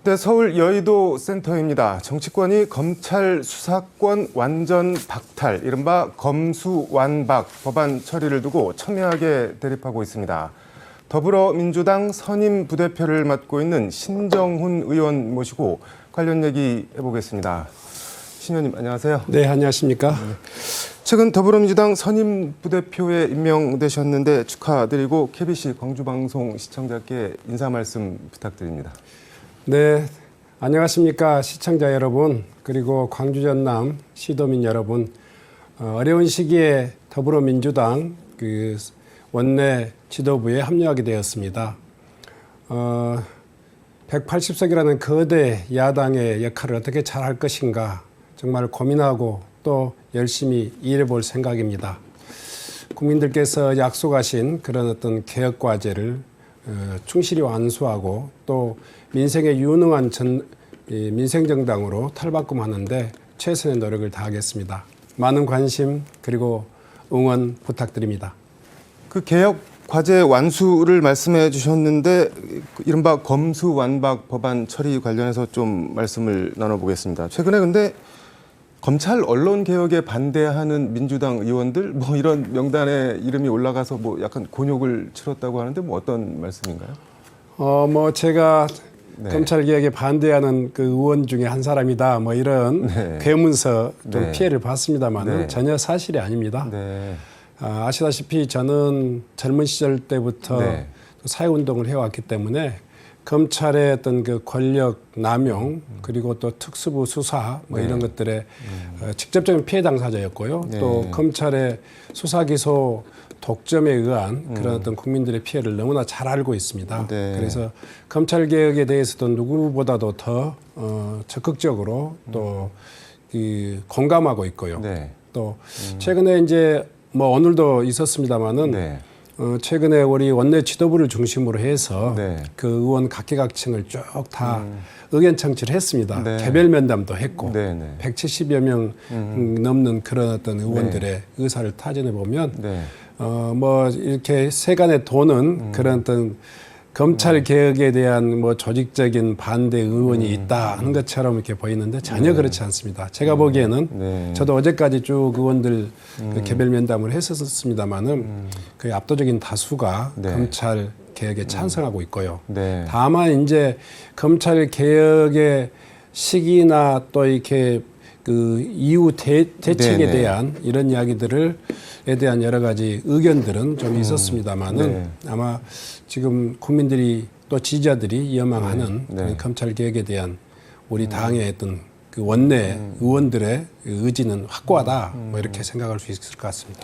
네, 서울 여의도 센터입니다. 정치권이 검찰 수사권 완전 박탈, 이른바 검수완박 법안 처리를 두고 첨예하게 대립하고 있습니다. 더불어민주당 선임 부대표를 맡고 있는 신정훈 의원 모시고 관련 얘기 해보겠습니다. 신 의원님 안녕하세요. 네, 안녕하십니까. 최근 더불어민주당 선임 부대표에 임명되셨는데 축하드리고 KBC 광주방송 시청자께 인사 말씀 부탁드립니다. 네, 안녕하십니까 시청자 여러분, 그리고 광주 전남 시도민 여러분. 어려운 시기에 더불어민주당 원내 지도부에 합류하게 되었습니다. 180석이라는 거대 야당의 역할을 어떻게 잘할 것인가 정말 고민하고 또 열심히 일해 볼 생각입니다. 국민들께서 약속하신 그런 어떤 개혁 과제를 충실히 완수하고 또 민생에 유능한 민생정당으로 탈바꿈하는데 최선의 노력을 다하겠습니다. 많은 관심 그리고 응원 부탁드립니다. 그 개혁 과제 완수를 말씀해 주셨는데 이른바 검수완박 법안 처리 관련해서 좀 말씀을 나눠보겠습니다. 최근에 근데 검찰 언론 개혁에 반대하는 민주당 의원들 뭐 이런 명단에 이름이 올라가서 뭐 약간 곤욕을 치렀다고 하는데 뭐 어떤 말씀인가요? 제가 네. 검찰 개혁에 반대하는 그 의원 중에 한 사람이다 뭐 이런 네. 괴문서 좀 네. 피해를 봤습니다만은 네. 전혀 사실이 아닙니다. 네. 아시다시피 저는 젊은 시절 때부터 네. 사회운동을 해왔기 때문에 검찰의 어떤 그 권력 남용 그리고 또 특수부 수사 뭐 네. 이런 것들에 직접적인 피해 당사자였고요. 네. 또 검찰의 수사 기소 독점에 의한 그런 어떤 국민들의 피해를 너무나 잘 알고 있습니다. 네. 그래서 검찰 개혁에 대해서도 누구보다도 더 적극적으로 또 공감하고 있고요. 네. 또 최근에 이제 뭐 오늘도 있었습니다마는 네. 최근에 우리 원내 지도부를 중심으로 해서 네. 그 의원 각계각층을 쭉 다 의견 청취를 했습니다. 네. 개별 면담도 했고 네. 네. 170여 명 넘는 그런 어떤 의원들의 의사를 타진해 보면 네. 뭐 이렇게 세간에 도는 그런 어떤 검찰 개혁에 대한 뭐 조직적인 반대 의원이 있다 하는 것처럼 이렇게 보이는데 전혀 그렇지 않습니다. 제가 보기에는 네. 저도 어제까지 쭉 의원들 그 개별 면담을 했었습니다만은 그 압도적인 다수가 네. 검찰 개혁에 찬성하고 있고요. 네. 다만 이제 검찰 개혁의 시기나 또 이렇게 그 이후 대책에 네네. 대한 이런 이야기들에 대한 여러 가지 의견들은 좀 있었습니다만은 네. 아마 지금 국민들이 또 지지자들이 열망하는 네. 그런 검찰 개혁에 대한 우리 당의 어떤 그 원내 의원들의 의지는 확고하다 뭐 이렇게 생각할 수 있을 것 같습니다.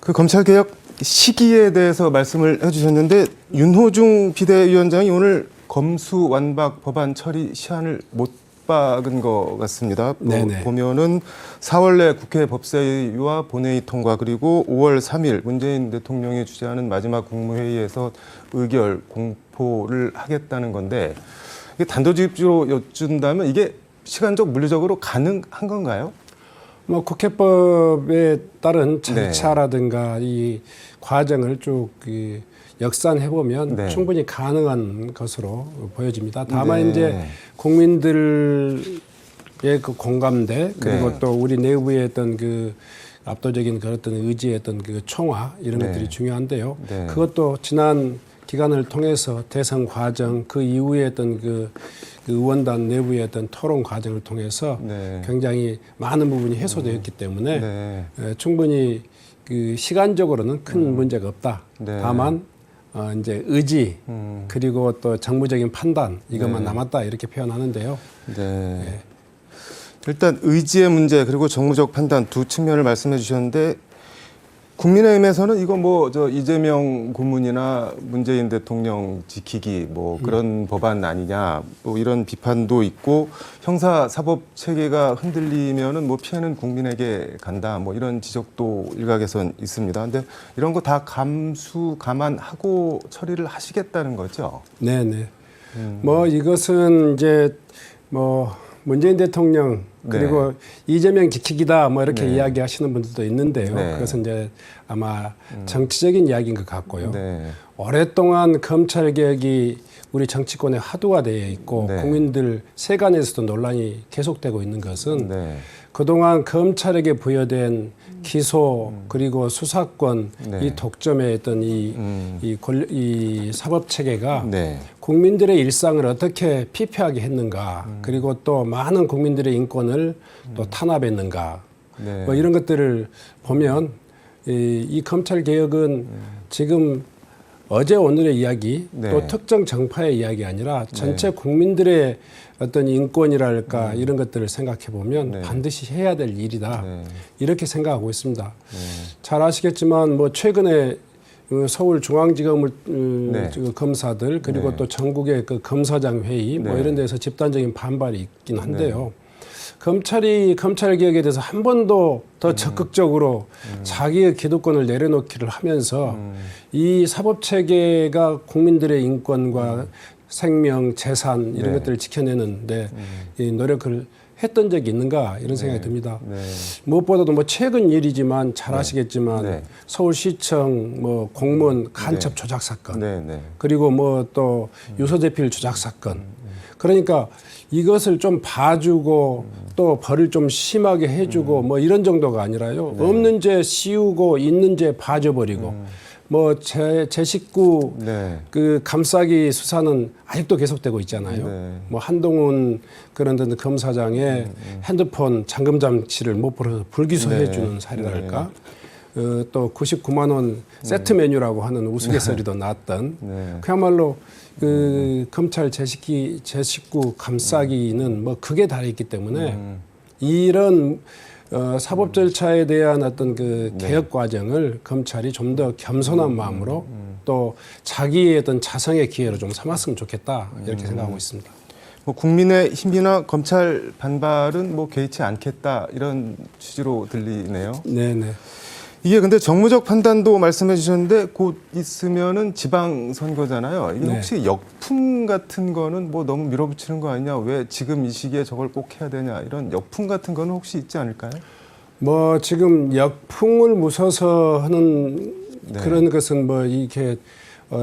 그 검찰 개혁 시기에 대해서 말씀을 해주셨는데 윤호중 비대위원장이 오늘 검수완박 법안 처리 시한을 못 박은 것 같습니다. 보면은 4월 내 국회 법사위와 본회의 통과 그리고 5월 3일 문재인 대통령이 주재하는 마지막 국무회의에서 의결 공포를 하겠다는 건데 이게 단도직입적으로 여쭌다면 이게 시간적 물리적으로 가능한 건가요? 뭐 국회법에 따른 절차라든가 이 과정을 쭉 역산해 보면 네. 충분히 가능한 것으로 보여집니다. 다만 네. 이제 국민들의 그 공감대 그리고 네. 또 우리 내부의 어떤 그 압도적인 그런 어떤 의지의 어떤 그 총화 이런 네. 것들이 중요한데요. 네. 그것도 지난 기간을 통해서 대선 과정 그 이후에 어떤 그 의원단 내부의 어떤 토론 과정을 통해서 네. 굉장히 많은 부분이 해소되었기 때문에 네. 충분히 그 시간적으로는 큰 문제가 없다. 네. 다만 이제 의지 그리고 또 정무적인 판단 이것만 네. 남았다 이렇게 표현하는데요. 네. 일단 의지의 문제 그리고 정무적 판단 두 측면을 말씀해 주셨는데 국민의힘에서는 이거 뭐 저 이재명 고문이나 문재인 대통령 지키기 뭐 그런 법안 아니냐 뭐 이런 비판도 있고 형사 사법 체계가 흔들리면은 뭐 피해는 국민에게 간다 뭐 이런 지적도 일각에선 있습니다. 근데 이런 거 다 감안하고 처리를 하시겠다는 거죠? 네네. 뭐 이것은 이제 뭐 문재인 대통령 그리고 네. 이재명 지키기다 뭐 이렇게 네. 이야기하시는 분들도 있는데요. 네. 그것은 이제 아마 정치적인 이야기인 것 같고요. 네. 오랫동안 검찰 개혁이 우리 정치권의 화두가 되어 있고 네. 국민들 세간에서도 논란이 계속되고 있는 것은 네. 그동안 검찰에게 부여된 기소 그리고 수사권 네. 이 독점의 어떤 이 사법 체계가 네. 국민들의 일상을 어떻게 피폐하게 했는가 그리고 또 많은 국민들의 인권을 또 탄압했는가 네. 뭐 이런 것들을 보면 이 검찰 개혁은 지금 어제 오늘의 이야기 네. 또 특정 정파의 이야기 아니라 전체 국민들의 어떤 인권이랄까 이런 것들을 생각해 보면 네. 반드시 해야 될 일이다 네. 이렇게 생각하고 있습니다. 잘 아시겠지만 뭐 최근에 서울중앙지검을 네. 검사들 그리고 네. 또 전국의 그 검사장 회의 뭐 네. 이런 데서 집단적인 반발이 있긴 한데요. 검찰이 검찰 개혁에 대해서 한 번도 더 적극적으로 자기의 기득권을 내려놓기를 하면서 이 사법 체계가 국민들의 인권과 생명, 재산 이런 네. 것들을 지켜내는데 이 노력을 했던 적이 있는가 이런 생각이 듭니다. 네. 무엇보다도 뭐 최근 일이지만 잘 아시겠지만 네. 서울시청 뭐 공무원 간첩 조작 사건 네. 네. 그리고 뭐 또 유서대필 조작 사건 그러니까 이것을 좀 봐주고 또 벌을 좀 심하게 해주고 뭐 이런 정도가 아니라요. 없는 죄 씌우고 있는 죄 봐줘버리고 뭐 제 식구 네. 그 감싸기 수사는 아직도 계속되고 있잖아요. 네. 뭐 한동훈 그런 검사장의 핸드폰 잠금 장치를 못 풀어서 불기소해 주는 사례랄까. 또 99만 원 세트 메뉴라고 하는 우스갯소리도 나왔던 네. 그야말로 그 검찰 제 식구 감싸기는 뭐 극에 달했기 때문에 이런 사법 절차에 대한 어떤 그 개혁 과정을 검찰이 좀 더 겸손한 마음으로 또 자기의 어떤 자성의 기회로 좀 삼았으면 좋겠다 이렇게 생각하고 있습니다. 뭐 국민의 힘이나 검찰 반발은 뭐 개의치 않겠다 이런 취지로 들리네요. 네네. 이게 근데 정무적 판단도 말씀해 주셨는데 곧 있으면은 지방선거잖아요. 이게 네. 혹시 역풍 같은 거는 뭐 너무 밀어붙이는 거 아니냐? 왜 지금 이 시기에 저걸 꼭 해야 되냐? 이런 역풍 같은 거는 혹시 있지 않을까요? 뭐 지금 역풍을 무서워서 하는 네. 그런 것은 뭐 이렇게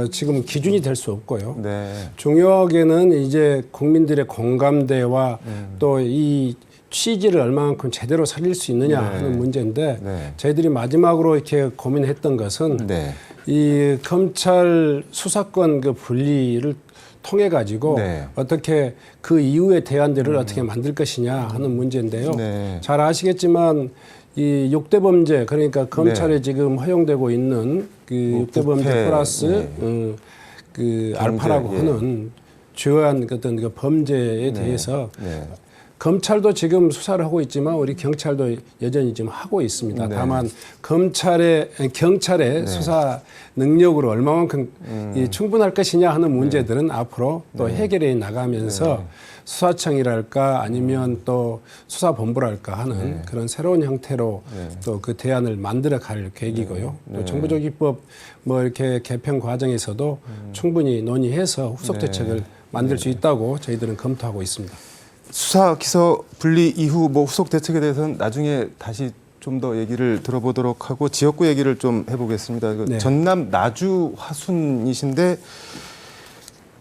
지금 기준이 될 수 없고요. 네. 중요하게는 이제 국민들의 공감대와 또 이 취지를 얼마만큼 제대로 살릴 수 있느냐 네. 하는 문제인데 네. 저희들이 마지막으로 이렇게 고민했던 것은 네. 이 검찰 수사권 그 분리를 통해 가지고 네. 어떻게 그 이후의 대안들을 어떻게 만들 것이냐 하는 문제인데요. 네. 잘 아시겠지만 이 6대 범죄 그러니까 검찰에 네. 지금 허용되고 있는 그 뭐 6대 범죄 부패, 플러스 네. 그 경제, 알파라고 예. 하는 주요한 어떤 그 범죄에 대해서 네. 검찰도 지금 수사를 하고 있지만 우리 경찰도 여전히 지금 하고 있습니다. 네. 다만 경찰의 수사 능력으로 얼마만큼 이 충분할 것이냐 하는 문제들은 앞으로 또 해결해 나가면서 수사청이랄까 아니면 또 수사본부랄까 하는 그런 새로운 형태로 또 그 대안을 만들어 갈 계획이고요. 또 정부조직법 뭐 이렇게 개편 과정에서도 충분히 논의해서 후속 대책을 만들 수 있다고 저희들은 검토하고 있습니다. 수사 기소 분리 이후 뭐 후속 대책에 대해서는 나중에 다시 좀 더 얘기를 들어보도록 하고 지역구 얘기를 좀 해보겠습니다. 네. 전남 나주 화순이신데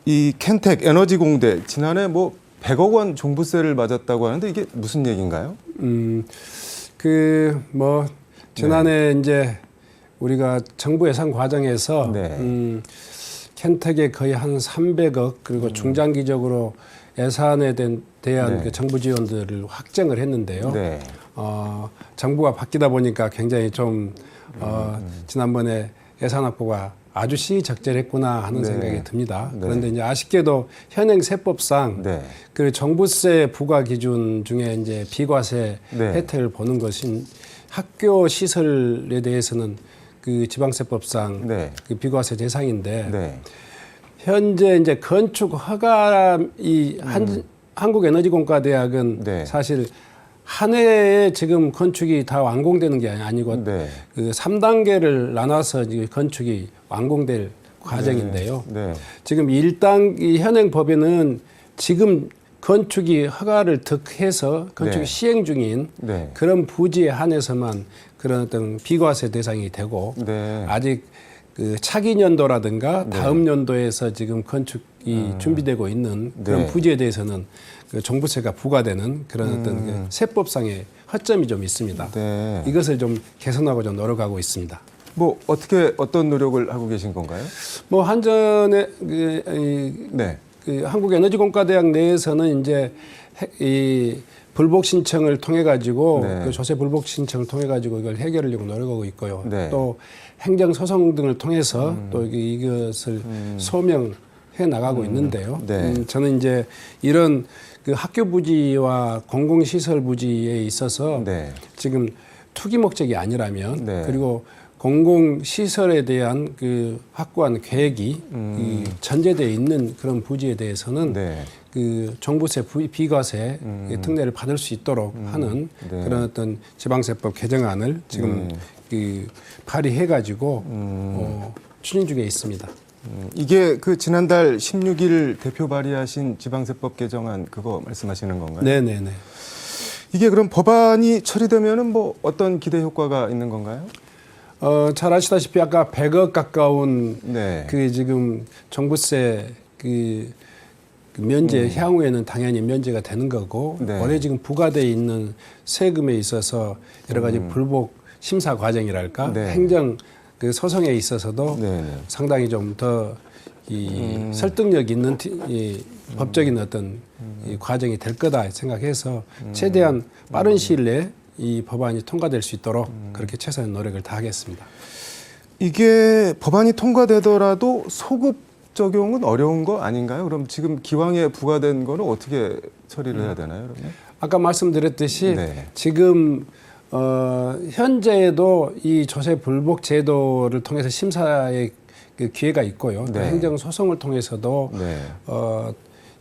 이 켄텍 에너지공대 지난해 뭐 100억 원 종부세를 맞았다고 하는데 이게 무슨 얘기인가요? 그 뭐 지난해 이제 우리가 정부 예산 과정에서 네. 켄텍에 거의 한 300억 그리고 중장기적으로 예산에 대한 네. 그 정부 지원들을 확정을 했는데요. 네. 정부가 바뀌다 보니까 굉장히 좀 지난번에 예산 확보가 아주 시적절했구나 하는 네. 생각이 듭니다. 네. 그런데 이제 아쉽게도 현행 세법상 네. 그 종부세 부과 기준 중에 이제 비과세 네. 혜택을 보는 것인 학교 시설에 대해서는 그 지방세법상 네. 그 비과세 대상인데 네. 현재 이제 건축 허가 한국에너지공과대학은 네. 사실 한 해에 지금 건축이 다 완공되는 게 아니고 네. 그 3단계를 나눠서 이제 건축이 완공될 과정인데요. 네. 지금 1단 이 현행 법에는 지금 건축이 허가를 득해서 건축이 네. 시행 중인 네. 그런 부지에 한해서만 그런 어떤 비과세 대상이 되고 네. 아직 그 차기 연도라든가 네. 다음 연도에서 지금 건축이 준비되고 있는 그런 네. 부지에 대해서는 그 종부세가 부과되는 그런 어떤 그 세법상의 허점이 좀 있습니다. 네. 이것을 좀 개선하고 좀 노력하고 있습니다. 뭐 어떤 노력을 하고 계신 건가요? 뭐 한전의 네. 그 한국에너지공과대학 내에서는 이제 이 불복 신청을 통해 가지고 네. 그 조세 불복 신청을 통해 가지고 이걸 해결하려고 노력하고 있고요. 네. 또 행정 소송 등을 통해서 또 이것을 소명해 나가고 있는데요. 네. 저는 이제 이런 그 학교 부지와 공공시설 부지에 있어서 네. 지금 투기 목적이 아니라면 네. 그리고 공공시설에 대한 그 확고한 계획이 이 전제되어 있는 그런 부지에 대해서는 네. 그 종부세 비과세 특례를 받을 수 있도록 하는 네. 그런 어떤 지방세법 개정안을 지금 그 발의해 가지고 추진 중에 있습니다. 이게 그 지난달 16일 대표 발의하신 지방세법 개정안 그거 말씀하시는 건가요? 네네네. 이게 그럼 법안이 처리되면은 뭐 어떤 기대 효과가 있는 건가요? 잘 아시다시피 아까 100억 가까운 네. 그 지금 종부세 그 면제 향후에는 당연히 면제가 되는 거고 네. 원래 지금 부과돼 있는 세금에 있어서 여러 가지 불복 심사 과정이랄까 네. 행정 그 소송에 있어서도 네. 상당히 좀 더 이 설득력 있는 이 법적인 어떤 이 과정이 될 거다 생각해서 최대한 빠른 시일 내에 이 법안이 통과될 수 있도록 그렇게 최선의 노력을 다하겠습니다. 이게 법안이 통과되더라도 소급 적용은 어려운 거 아닌가요? 그럼 지금 기왕에 부과된 거는 어떻게 처리를 해야 되나요? 그러면? 아까 말씀드렸듯이 네. 지금 현재에도 이 조세 불복 제도를 통해서 심사의 그 기회가 있고요. 또 네. 행정 소송을 통해서도 네.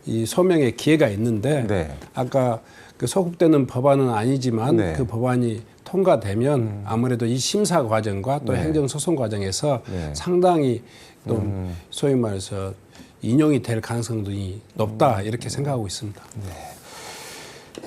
이 소명의 기회가 있는데 네. 아까 그 소급되는 법안은 아니지만 네. 그 법안이 통과되면 아무래도 이 심사 과정과 또 네. 행정 소송 과정에서 네. 상당히 또 소위 말해서 인용이 될 가능성이 높다 이렇게 생각하고 있습니다.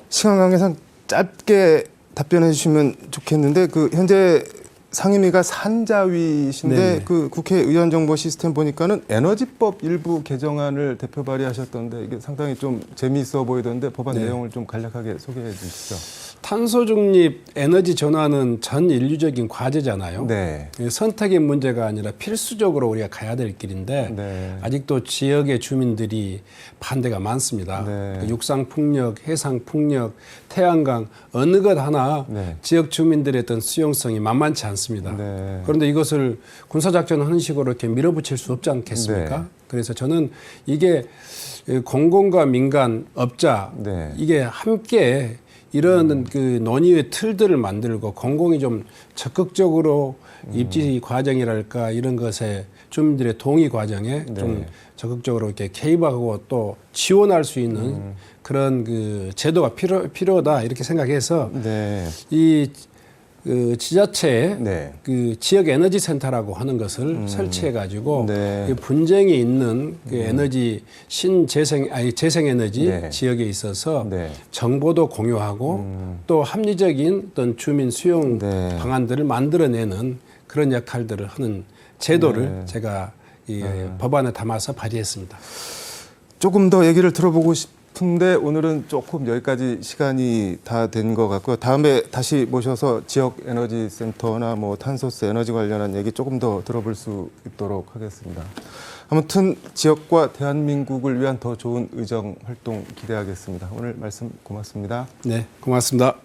시간 관계상 짧게 답변해 주시면 좋겠는데 그 현재 상임위가 산자위신데 네네. 그 국회의원 정보 시스템 보니까는 에너지법 일부 개정안을 대표 발의하셨던데 이게 상당히 좀 재미있어 보이던데 법안 네. 내용을 좀 간략하게 소개해 주시죠. 탄소 중립 에너지 전환은 전 인류적인 과제잖아요. 네. 선택의 문제가 아니라 필수적으로 우리가 가야 될 길인데 네. 아직도 지역의 주민들이 반대가 많습니다. 네. 그 육상 풍력, 해상 풍력, 태양광 어느 것 하나 네. 지역 주민들의 어떤 수용성이 만만치 않습니다. 네. 그런데 이것을 군사작전하는 식으로 이렇게 밀어붙일 수 없지 않겠습니까? 네. 그래서 저는 이게 공공과 민간, 업자 네. 이게 함께 이런 그 논의의 틀들을 만들고 공공이 좀 적극적으로 입지 과정이랄까 이런 것에 주민들의 동의 과정에 좀 적극적으로 이렇게 개입하고 또 지원할 수 있는 그런 그 제도가 필요하다 이렇게 생각해서 네. 이 그 지자체에 네. 그 지역 에너지 센터라고 하는 것을 설치해 가지고 네. 그 분쟁이 있는 그 에너지 재생 에너지 네. 지역에 있어서 네. 정보도 공유하고 또 합리적인 어떤 주민 수용 네. 방안들을 만들어내는 그런 역할들을 하는 제도를 제가 이 법안에 담아서 발의했습니다. 조금 더 얘기를 들어보고 싶은데 오늘은 조금 여기까지 시간이 다 된 것 같고요. 다음에 다시 모셔서 지역 에너지 센터나 뭐 탄소세 에너지 관련한 얘기 조금 더 들어볼 수 있도록 하겠습니다. 아무튼 지역과 대한민국을 위한 더 좋은 의정 활동 기대하겠습니다. 오늘 말씀 고맙습니다. 네, 고맙습니다.